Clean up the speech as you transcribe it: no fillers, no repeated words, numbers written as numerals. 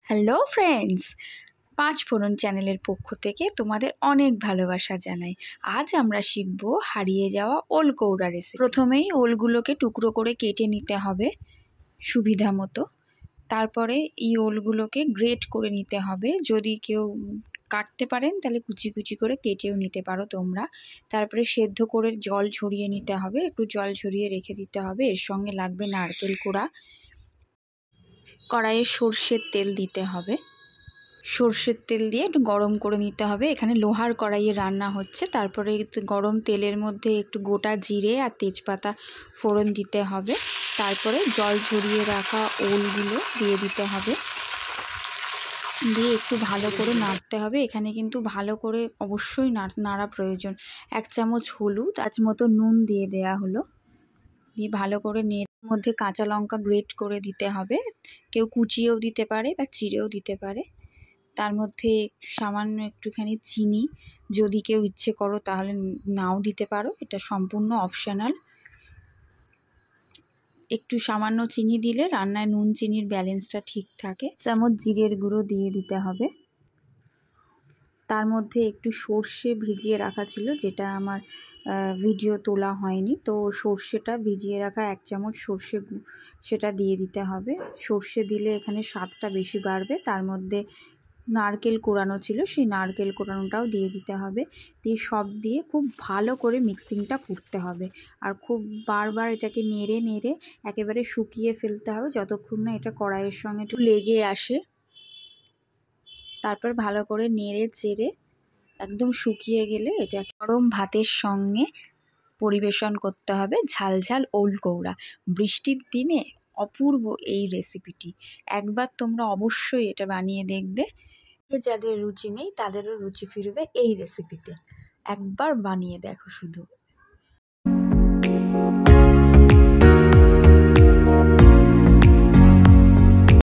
Hello friends, পাঁচ ফোড়ন চ্যানেলের পক্ষ থেকে তোমাদের অনেক ভালোবাসা জানাই। আজ আমরা শিখব হারিয়ে যাওয়া ওল কৌড়া রেসিপি। প্রথমেই ওলগুলোকে টুকরো করে কেটে নিতে হবে সুবিধা মতো। তারপরে এই ওলগুলোকে গ্রেট করে নিতে হবে। যদি কেউ কাটতে পারেন তাহলে কুচি কুচি করে কেটেও নিতে পারো তোমরা। তারপরে সেদ্ধ করে জল ঝরিয়ে নিতে হবে, একটু জল ঝরিয়ে রেখে দিতে হবে। এর সঙ্গে লাগবে নারকেল কোড়া, কড়াইয়ে সর্ষের তেল দিতে হবে। সর্ষের তেল দিয়ে একটু গরম করে নিতে হবে। এখানে লোহার কড়াইয়ে রান্না হচ্ছে। তারপরে গরম তেলের মধ্যে একটু গোটা জিরে আর তেজপাতা ফোড়ন দিতে হবে। তারপরে জল ঝরিয়ে রাখা ওলগুলো দিয়ে দিতে হবে, দিয়ে একটু ভালো করে নাড়তে হবে। এখানে কিন্তু ভালো করে অবশ্যই নাড়া প্রয়োজন। 1 চামচ হলুদ, আজ মতো নুন দিয়ে দেয়া হলো। দিয়ে ভালো করে মধ্যে কাঁচা লঙ্কা গ্রেট করে দিতে হবে। কেউ কুচিয়েও দিতে পারে বা চিড়েও দিতে পারে। তার মধ্যে সামান্য একটুখানি চিনি, যদি কেউ ইচ্ছে করো তাহলে নাও দিতে পারো, এটা সম্পূর্ণ অপশনাল। একটু সামান্য চিনি দিলে রান্নায় নুন চিনির ব্যালেন্সটা ঠিক থাকে। চামচ জিরের গুঁড়ো দিয়ে দিতে হবে। তার মধ্যে একটু সর্ষে ভিজিয়ে রাখা ছিল, যেটা আমার ভিডিও তোলা হয়নি, তো সর্ষেটা ভিজিয়ে রাখা 1 চামচ সর্ষে সেটা দিয়ে দিতে হবে। সর্ষে দিলে এখানে স্বাদটা বেশি বাড়বে। তার মধ্যে নারকেল কোড়ানো ছিল, সেই নারকেল কোড়ানোটাও দিয়ে দিতে হবে। দিয়ে সব দিয়ে খুব ভালো করে মিক্সিংটা করতে হবে, আর খুব বারবার এটাকে নেড়ে নেড়ে একেবারে শুকিয়ে ফেলতে হবে, যতক্ষণ না এটা কড়াইয়ের সঙ্গে একটু লেগে আসে। তারপর ভালো করে নেড়ে চেড়ে একদম শুকিয়ে গেলে এটা গরম ভাতের সঙ্গে পরিবেশন করতে হবে। ঝাল ঝাল ওল কৌড়া। বৃষ্টির দিনে অপূর্ব এই রেসিপিটি, একবার তোমরা অবশ্যই এটা বানিয়ে দেখবে। যাদের রুচি নেই তাদেরও রুচি ফিরবে এই রেসিপিতে। একবার বানিয়ে দেখো শুধু।